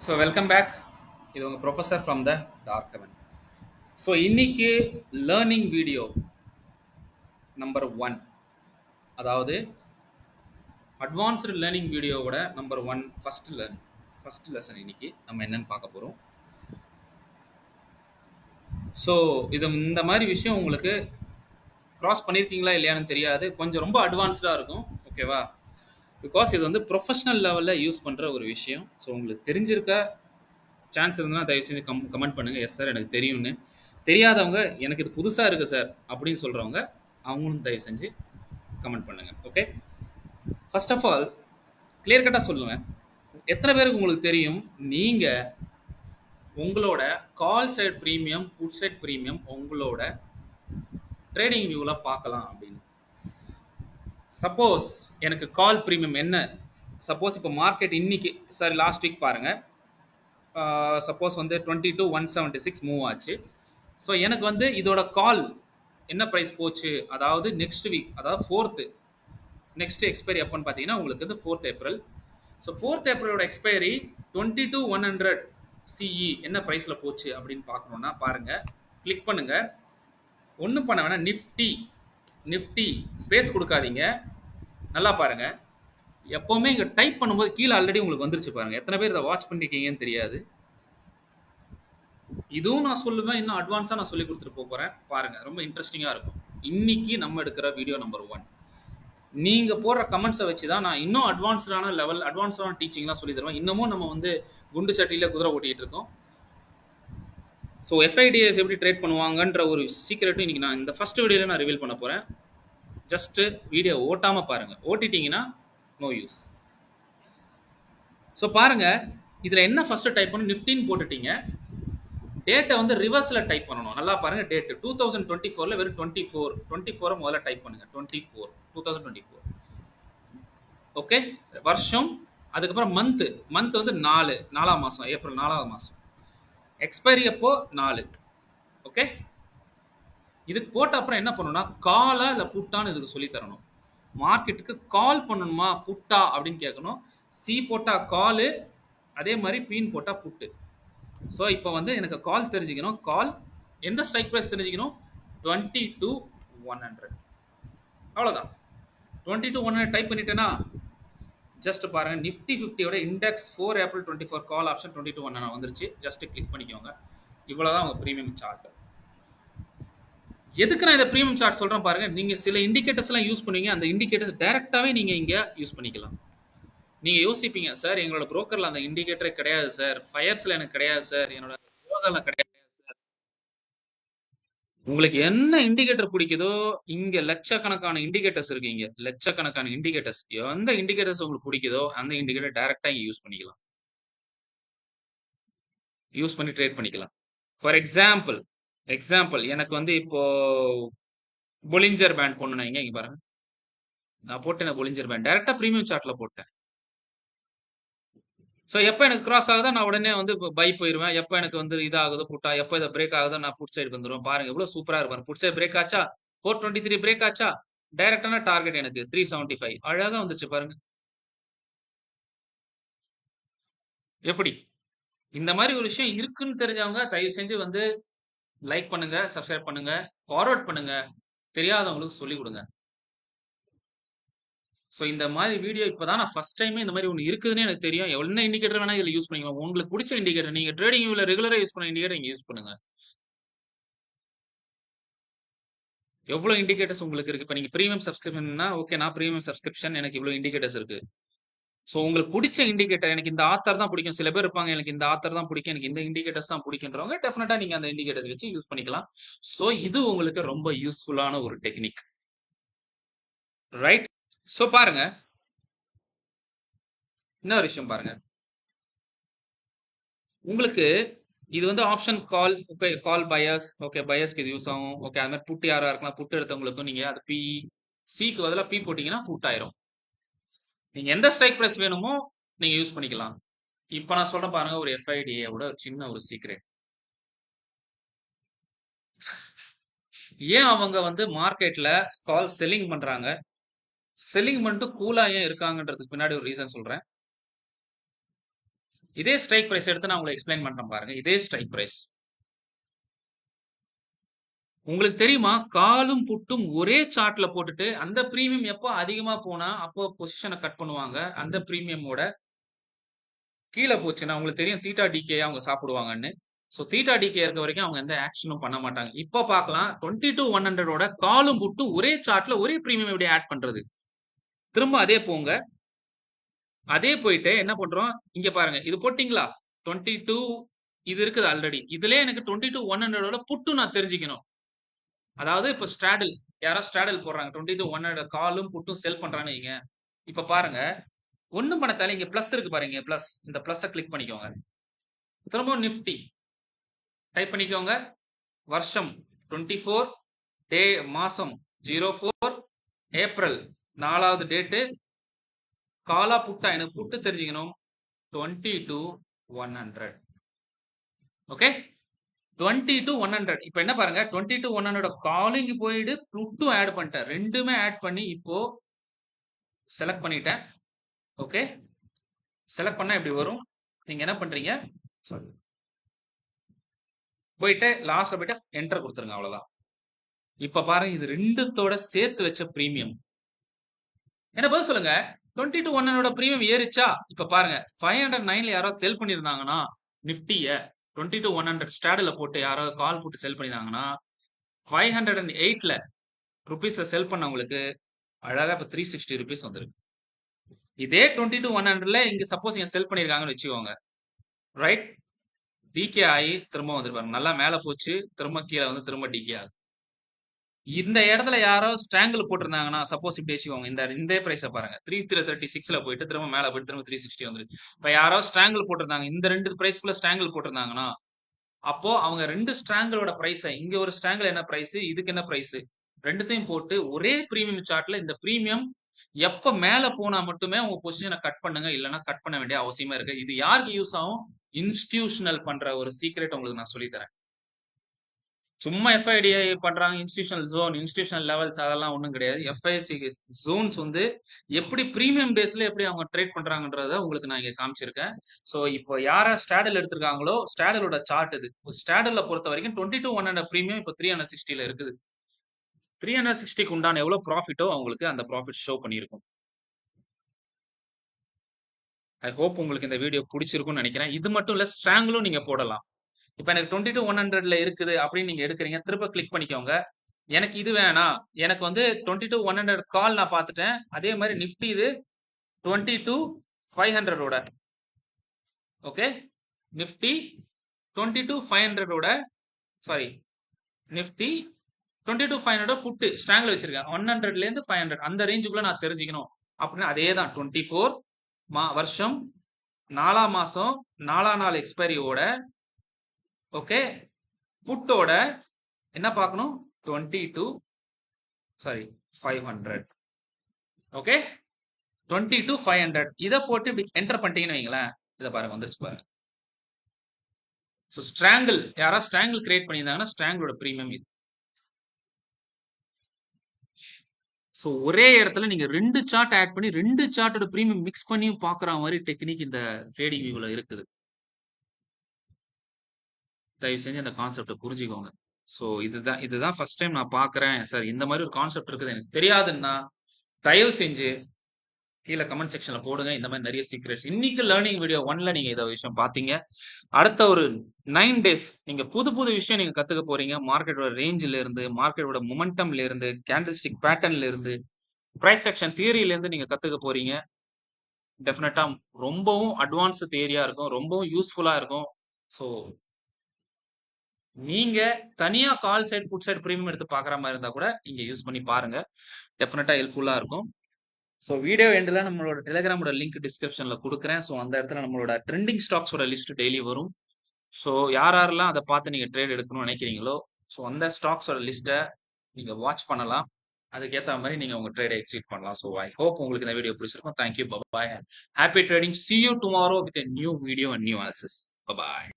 So welcome back. இது உங்கள் professor from the dark heaven. So இன்னைக்கு லேர்னிங் வீடியோ நம்பர் 1, அதாவது அட்வான்ஸ்டு லேர்னிங் வீடியோவோட நம்பர் 1 ஃபர்ஸ்ட் லெசன் இன்னைக்கு நம்ம என்னன்னு பார்க்க போகிறோம். ஸோ இந்த மாதிரி விஷயம் உங்களுக்கு க்ராஸ் பண்ணியிருக்கீங்களா இல்லையான்னு தெரியாது, கொஞ்சம் ரொம்ப அட்வான்ஸ்டாக இருக்கும், ஓகேவா? பிகாஸ் இது வந்து ப்ரொஃபஷனல் லெவலில் யூஸ் பண்ணுற ஒரு விஷயம். ஸோ உங்களுக்கு தெரிஞ்சிருக்க சான்ஸ் இருந்தால் தயவு செஞ்சு கமெண்ட் பண்ணுங்கள், எஸ் சார் எனக்கு தெரியும்னு. தெரியாதவங்க எனக்கு இது புதுசாக இருக்குது சார் அப்படின்னு சொல்கிறவங்க அவங்களும் தயவு செஞ்சு கமெண்ட் பண்ணுங்கள், okay? First of all clear கட்டாக சொல்லுவேன், எத்தனை பேருக்கு உங்களுக்கு தெரியும் நீங்கள் உங்களோட call side premium, put side premium உங்களோட ட்ரேடிங் வியூவில் பார்க்கலாம் அப்படின்னு? சப்போஸ் எனக்கு கால் ப்ரீமியம் என்ன, சப்போஸ் இப்போ மார்க்கெட் இன்னைக்கு சாரி லாஸ்ட் வீக் பாருங்கள், சப்போஸ் வந்து 22,176 மூவ் ஆச்சு. ஸோ எனக்கு வந்து இதோட கால் என்ன ப்ரைஸ் போச்சு, அதாவது நெக்ஸ்ட் வீக், அதாவது 4th நெக்ஸ்ட் எக்ஸ்பைரி எப்போன்னு பார்த்தீங்கன்னா உங்களுக்கு வந்து 4th ஏப்ரல். ஸோ 4th ஏப்ரலோட எக்ஸ்பைரி 22,100 சிஇ என்ன ப்ரைஸில் போச்சு அப்படின்னு பார்க்கணுன்னா பாருங்கள், கிளிக் பண்ணுங்கள். ஒன்றும் பண்ண வேணாம், நிஃப்டி ஸ்பேஸ் கொடுக்காதீங்க, நல்லா பாருங்கள். எப்போவுமே இங்கே டைப் பண்ணும்போது கீழே ஆல்ரெடி உங்களுக்கு வந்துருச்சு பாருங்கள். எத்தனை பேர் இதை வாட்ச் பண்ணிருக்கீங்கன்னு தெரியாது. இதுவும் நான் சொல்லுவேன், இன்னும் அட்வான்ஸாக நான் சொல்லி கொடுத்துட்டு போகிறேன் பாருங்கள், ரொம்ப இன்ட்ரெஸ்டிங்காக இருக்கும். இன்னைக்கு நம்ம எடுக்கிற வீடியோ நம்பர் 1. நீங்கள் போடுற கமெண்ட்ஸை வச்சு தான் நான் இன்னும் அட்வான்ஸ்டான லெவல், அட்வான்ஸ்டான டீச்சிங்லாம் சொல்லி தருவேன். இன்னமும் நம்ம வந்து குண்டு சட்டியில் குதிரை ஓட்டிகிட்டு இருக்கோம். ஸோ எஃப்ஐடிஎஸ் எப்படி ட்ரேட் பண்ணுவாங்கன்ற ஒரு சீக்ரெட்டும் இன்னைக்கு நான் இந்த ஃபர்ஸ்ட் வீடியோவில் நான் ரிவீல் பண்ண போகிறேன். ஜஸ்ட்டு வீடியோ ஓட்டாமல் பாருங்கள், ஓட்டிட்டீங்கன்னா நோ யூஸ். ஸோ பாருங்கள், இதில் என்ன ஃபஸ்ட்டு டைப் பண்ணணும், நிஃப்டின்னு போட்டுட்டீங்க. டேட்டை வந்து ரிவர்ஸில் டைப் பண்ணணும், நல்லா பாருங்கள். டேட்டு 2024 வெறும் 24 முதல்ல டைப் பண்ணுங்கள். 2024 ஓகே, வருஷம். அதுக்கப்புறம் மந்த் வந்து 4ஆம் மாதம், ஏப்ரல் 4ஆவது மாதம். எக்ஸ்பைரி அப்போ 4, ஓகே. இதுக்கு போட்ட அப்புறம் என்ன பண்ணணும்னா காலா இல்லை புட்டான்னு இதுக்கு சொல்லி தரணும். மார்க்கெட்டுக்கு கால் பண்ணணுமா புட்டா அப்படின்னு கேட்கணும். சி போட்டா காலு, அதே மாதிரி பீன் போட்டா புட்டு. ஸோ இப்போ வந்து எனக்கு கால் தெரிஞ்சுக்கணும், கால் எந்த ஸ்ட்ரைக் ப்ரைஸ் தெரிஞ்சுக்கணும், 22,100. அவ்வளோதான். 22,100 டைப் பண்ணிட்டேன்னா ஜஸ்ட் பாருங்கள், நிஃப்டி 50யோட இண்டெக்ஸ் 4 ஏப்ரல் 24 கால் ஆப்ஷன் 22,100 வந்துருச்சு. ஜஸ்ட் கிளிக் பண்ணிக்கோங்க. இவ்வளோதான் உங்கள் ப்ரீமியம் சார்ட். எதுக்கு நான் இந்த ப்ரீமியம் சார்ட் சொல்கிறேன் பாருங்கள், நீங்கள் சில இண்டிகேட்டர்ஸ்லாம் யூஸ் பண்ணுவீங்க, அந்த இண்டிகேட்டர்ஸ் டைரெக்டாகவே நீங்கள் இங்கே யூஸ் பண்ணிக்கலாம். நீங்கள் யோசிப்பீங்க, சார் எங்களோட புரோக்கரில் அந்த இண்டிகேட்டரே கிடையாது சார், ஃபயர்ஸில் எனக்கு கிடையாது சார், என்னோட யோகாவில் கிடையாது சார். உங்களுக்கு என்ன இண்டிகேட்டர் பிடிக்குதோ, இங்கே லட்சக்கணக்கான இண்டிகேட்டர்ஸ் இருக்கு. இங்கே லட்சக்கணக்கான இண்டிகேட்டர்ஸ், எந்த இண்டிகேட்டர்ஸ் உங்களுக்கு பிடிக்குதோ அந்த இண்டிகேட்டர் டைரெக்டாக இங்கே யூஸ் பண்ணிக்கலாம், யூஸ் பண்ணி ட்ரேட் பண்ணிக்கலாம். ஃபார் எக்ஸாம்பிள் எனக்கு வந்து இப்போ பொலிஞ்சர் பேண்ட் போடணும், இங்கே பாருங்க, நான் போட்டேன் பொலிஞ்சர் பேண்ட் டைரெக்டாக ப்ரீமியம் சார்ட்டில் போட்டேன். ஸோ எப்போ எனக்கு கிராஸ் ஆகுதோ நான் உடனே வந்து பை போயிடுவேன். எப்போ எனக்கு வந்து இதாகுதோ புட்டா, எப்போ இதை பிரேக் ஆகுதோ நான் புட் சைடு வந்துடுவேன். பாருங்க எவ்வளோ சூப்பராக இருப்பாரு. புட் சைடு பிரேக் ஆச்சா, 423 பிரேக் ஆச்சா, டைரக்டான டார்கெட் எனக்கு 375 அழகாக வந்துச்சு பாருங்க. எப்படி இந்த மாதிரி ஒரு விஷயம் இருக்குன்னு தெரிஞ்சவங்க தயவு செஞ்சு வந்து லைக் பண்ணுங்க, சப்ஸ்கிரைப் பண்ணுங்க, ஃபார்வர்ட் பண்ணுங்க, தெரியாதவங்களுக்கு சொல்லிக் கொடுங்க. ஸோ இந்த மாதிரி வீடியோ இப்போதான் நான் ஃபர்ஸ்ட் டைமே இந்த மாதிரி ஒன்று இருக்குதுன்னு எனக்கு தெரியும். என்ன இண்டிகேட்டர் வேணா இதில் யூஸ் பண்ணிக்கலாம். உங்களுக்கு பிடிச்ச இண்டிகேட்டர், நீங்கள் ட்ரேடிங் வியூவில் ரெகுலராக யூஸ் பண்ண இண்டிகேட்டர் நீங்கள் யூஸ் பண்ணுங்க. எவ்வளோ இண்டிகேட்டர்ஸ் உங்களுக்கு இருக்கு. இப்போ நீங்கள் ப்ரீமியம் சப்ஸ்கிரிப்ஷன்னா ஓகே, நான் ப்ரீமியம் சப்ஸ்கிரிப்ஷன், எனக்கு இவ்வளோ இண்டிகேட்டர்ஸ் இருக்கு. ஸோ உங்களுக்கு பிடிச்ச இண்டிகேட்டர், எனக்கு இந்த ஆத்தர் தான் பிடிக்கும். சில பேர் இருப்பாங்க, எனக்கு இந்த ஆத்தர் தான் பிடிக்கும், எனக்கு இந்த இண்டிகேட்டர்ஸ் தான் பிடிக்குன்றவங்க டெஃபினட்டா நீங்க அந்த இண்டிகேட்டர்ஸ் வச்சு யூஸ் பண்ணிக்கலாம். ஸோ இது உங்களுக்கு ரொம்ப யூஸ்ஃபுல்லான ஒரு டெக்னிக், ரைட்? ஸோ பாருங்க, இன்னொரு விஷயம் பாருங்க, உங்களுக்கு இது வந்து ஆப்ஷன் கால், ஓகே, கால் பயர்ஸ், ஓகே, பயர்ஸ்க்கு இது யூஸ் ஆகும். ஓகே, அது மாதிரி புட்டு யாரா இருக்கலாம், புட்டு எடுத்தவங்களுக்கும் நீங்க அது பி, சிக்கு பதிலாக பி போட்டீங்கன்னா புட் ஆயிரும். நீங்க எந்த ஸ்ட்ரைக் பிரைஸ் வேணுமோ நீங்க யூஸ் பண்ணிக்கலாம். இப்போ நான் சொல்றேன் பாருங்க, ஒரு எஃப்ஐடிஏவோட சின்ன ஒரு சீக்ரெட். ஏன் அவங்க வந்து மார்க்கெட்ல கால் செல்லிங் பண்றாங்க, செல்லிங் பண்ணிட்டு கூலா ஏன் இருக்காங்கன்றதுக்கு பின்னாடி ஒரு ரீசன் சொல்றேன். இதே ஸ்ட்ரைக் பிரைஸ் எடுத்து நான் உங்களுக்கு எக்ஸ்பிளைன் பண்றேன் பாருங்க. இதே ஸ்ட்ரைக் பிரைஸ் உங்களுக்கு தெரியுமா? காலும் புட்டும் ஒரே சார்ட்ல போட்டுட்டு அந்த பிரீமியம் எப்போ அதிகமா போனா அப்போ பொசிஷனை கட் பண்ணுவாங்க. அந்த பிரீமியமோட கீழே போச்சுன்னா உங்களுக்கு தெரியும் தீட்டா டிகே அவங்க சாப்பிடுவாங்கன்னு. ஸோ தீட்டா டிகே இருக்க வரைக்கும் அவங்க எந்த ஆக்ஷனும் பண்ண மாட்டாங்க. இப்போ பார்க்கலாம் 22,100 காலும் புட்டும் ஒரே சார்ட்ல ஒரே பிரீமியம் எப்படி ஆட் பண்றது. திரும்ப அதே போங்க. அதே போயிட்டு என்ன பண்றோம், இங்க பாருங்க இது போட்டீங்களா 22 இது இருக்குது ஆல்ரெடி. இதுல எனக்கு 22,100 புட்டு நான் தெரிஞ்சுக்கணும். அதாவது இப்ப ஸ்ட்ராடல் யாரோ ஸ்ட்ராடல் போடுறாங்க 22,100 காலும் புட்டும் செல் பண்றான்னு வைங்க. இப்ப பாருங்க ஒண்ணும் பண்ண தேவை, இங்க பிளஸ் இருக்கு பாருங்க, பிளஸ் இந்த பிளஸ் கிளிக் பண்ணிக்கோங்க. திரும்ப நிப்டி டைப் பண்ணிக்கோங்க. வருஷம் 24, டே மாசம் 04, ஏப்ரல் 4வது டேட்டு. காலா புட்டா எனக்கு புட்டு தெரிஞ்சுக்கணும் 22,100. ஓகே 22,100. இப்ப என்ன பாருங்க 22,100 காலிங் போயிட்டு புட்டும் ஆட் பண்ணிட்டேன். ரெண்டுமே ஆட் பண்ணி இப்போ செலக்ட் பண்ணிட்டேன். ஓகே செலக்ட் பண்ணா இப்படி வரும். நீங்க என்ன பண்றீங்க, போயிட்டு லாஸ்ட்ல போயிட்டு என்டர் கொடுத்துருங்க. அவ்வளவுதான். இப்ப பாருங்க இது ரெண்டுத்தோட சேர்த்து வச்ச பிரீமியம். என்ன பதில் சொல்லுங்க. 22,100 பிரீமியம் ஏறிச்சா? இப்ப பாருங்க 509ல யாரோ செல் பண்ணிருந்தாங்கன்னா நிப்டிய 22,100 ஸ்டாடில் போட்டு யாரோ கால் போட்டு செல் பண்ணிருந்தாங்கன்னா 508ல ருபீஸ்ல செல் பண்ணவங்களுக்கு அழகா இப்ப 360 ருபீஸ் வந்துருக்கு. இதே 22,100ல இங்க சப்போஸ் இங்க செல் பண்ணிருக்காங்கன்னு வச்சுக்கோங்க, ரைட், டிகே ஆகி திரும்ப வந்துருப்பாங்க. நல்லா மேல போச்சு, திரும்ப கீழே வந்து திரும்ப டிகே ஆகுது. இந்த இடத்துல யாரோ ஸ்ட்ராங்கிள் போட்டிருந்தாங்கன்னா சப்போஸ் இப்படி வச்சுக்கோங்க, இந்த பிரைஸ பாருங்க 336ல போயிட்டு திரும்ப மேல போயிட்டு திரும்ப 360 வந்துருக்கு. இப்ப யாரோ ஸ்ட்ராங்கிள் போட்டிருந்தாங்க, இந்த ரெண்டு பிரைஸ்க்குள்ள ஸ்ட்ராங்கிள் போட்டிருந்தாங்கன்னா அப்போ அவங்க ரெண்டு ஸ்ட்ராங்கிளோட பிரைஸ், இங்க ஒரு ஸ்ட்ராங்கிள் என்ன பிரைஸ், இதுக்கு என்ன பிரைஸ், ரெண்டுத்தையும் போட்டு ஒரே பிரீமியம் சார்ட்ல இந்த பிரீமியம் எப்ப மேல போனா மட்டுமே உங்க பொசிஷனை கட் பண்ணுங்க, இல்லைன்னா கட் பண்ண வேண்டிய அவசியமா இருக்கு. இது யாருக்கு யூஸ் ஆகும், இன்ஸ்டிடியூஷனல் பண்ற ஒரு சீக்ரெட் உங்களுக்கு நான் சொல்லி தரேன். சும்மா எஃப்ஐடிஐ பண்றாங்க, இன்ஸ்டிடியூஷனல் ஜோன், இன்ஸ்டிடியூஷனல் லெவல்ஸ் அதெல்லாம் ஒன்றும் கிடையாது. எஃப்ஐசி ஜோன்ஸ் வந்து எப்படி பிரீமியம் பேஸ்ல எப்படி அவங்க ட்ரேட் பண்றாங்கன்றத உங்களுக்கு நான் இங்க காமிச்சிருக்கேன். ஸோ இப்போ யாரா ஸ்டாடல் எடுத்திருக்காங்களோ ஸ்டாடலோட சார்ட் இது. ஸ்டாடல்ல பொறுத்த வரைக்கும் 22,100 பிரீமியம் இப்போ 360ல இருக்குது. 360க்கு உண்டான எவ்வளவு ப்ராஃபிட்டோ அவங்களுக்கு அந்த ப்ராஃபிட் ஷோ பண்ணியிருக்கும். ஐ ஹோப் உங்களுக்கு இந்த வீடியோ பிடிச்சிருக்கும்னு நினைக்கிறேன். இது மட்டும் இல்ல, ஸ்ட்ராங்கிளும் நீங்க போடலாம். இப்ப எனக்கு 22,100ல இருக்குது அப்படின்னு நீங்க எடுக்கிறீங்க, திரும்ப கிளிக் பண்ணிக்கோங்க. எனக்கு இது வேணாம், எனக்கு வந்து 22,100 கால் நான் பார்த்துட்டேன். அதே மாதிரி நிஃப்டி இது 22,500ஓட, ஓகே, நிஃப்டி 22,500ஓட, சாரி நிஃப்டி 22,500 புட்டு ஸ்ட்ராங்கில் வச்சிருக்கேன். 100ல இருந்து 500 அந்த ரேஞ்சுக்குள்ள நான் தெரிஞ்சுக்கணும் அப்படின்னா அதே தான் 24 வருஷம் 4ஆம் மாசம் 4ஆம் நாள் எக்ஸ்பைரியோட, ஓகே, புட்டோட என்ன பார்க்கணும் 500, ஓகே 22,500 இதை போட்டு இப்படி என்டர் பண்ணிட்டீங்கன்னு வைங்களேன். இதை பாருங்க வந்துருச்சு பாருங்க. ஸோ ஸ்ட்ராங்கிள் யாரா ஸ்ட்ராங்கிள் கிரியேட் பண்ணியிருந்தாங்கன்னா ஸ்ட்ராங்கிளோட பிரீமியம் இது. ஸோ ஒரே இடத்துல நீங்க ரெண்டு சார்ட் ஆட் பண்ணி ரெண்டு சார்ட்டோட பிரீமியம் மிக்ஸ் பண்ணி பாக்குற மாதிரி டெக்னிக் இந்த ட்ரேடிங் வியூல இருக்குது. தயவு செஞ்சு அந்த கான்செப்டை புரிஞ்சுக்கோங்க. ஸோ இதுதான் ஃபர்ஸ்ட் டைம் நான் பாக்குறேன் சார், இந்த மாதிரி ஒரு கான்செப்ட் இருக்குது எனக்கு தெரியாதுன்னா தயவு செஞ்சு கீழே கமெண்ட் செக்ஷன்ல போடுங்க. இந்த மாதிரி நிறைய சீக்ரெட்ஸ் இன்னைக்கு லேர்னிங் வீடியோ 1ல நீங்க இதை விஷயம் பாத்தீங்க. அடுத்த ஒரு 9 days நீங்க புது புது விஷயம் நீங்க கத்துக்க போறீங்க. மார்க்கெட்டோட ரேஞ்சில இருந்து, மார்க்கெட்டோட மொமெண்டம்ல இருந்து, கேண்டல்ஸ்டிக் பேட்டர்ன்ல இருந்து, பிரைஸ் ஆக்ஷன் தியரியில இருந்து நீங்க கத்துக்க போறீங்க. டெஃபினட்டா ரொம்பவும் அட்வான்ஸ் தியரியா இருக்கும், ரொம்பவும் யூஸ்ஃபுல்லா இருக்கும். ஸோ நீங்க தனியா கால் சைட் புட் சைட் பிரீமியம் எடுத்து பாக்குற மாதிரி இருந்தா கூட இங்க யூஸ் பண்ணி பாருங்க, டெஃபினட்டா ஹெல்ப்ஃபுல்லா இருக்கும். ஸோ வீடியோ எண்டில் நம்மளோட டெலிகிராமோட லிங்க் டிஸ்கிரிப்ஷன்ல கொடுக்குறேன். ஸோ அந்த இடத்துல நம்மளோட ட்ரெண்டிங் ஸ்டாக்ஸோட லிஸ்ட் டெய்லி வரும். ஸோ யாரெல்லாம் அதை பார்த்து நீங்க ட்ரேட் எடுக்கணும்னு நினைக்கிறீங்களோ ஸோ அந்த ஸ்டாக்ஸோட லிஸ்ட்டை நீங்க வாட்ச் பண்ணலாம். அதுக்கேற்ற மாதிரி நீங்க உங்க ட்ரேடை எக்ஸிக்யூட் பண்ணலாம். ஸோ ஐ ஹோப் உங்களுக்கு இந்த வீடியோ பிடிச்சிருக்கும். Thank you, bye, happy trading, see you tomorrow with a new video and new analysis. Bye bye.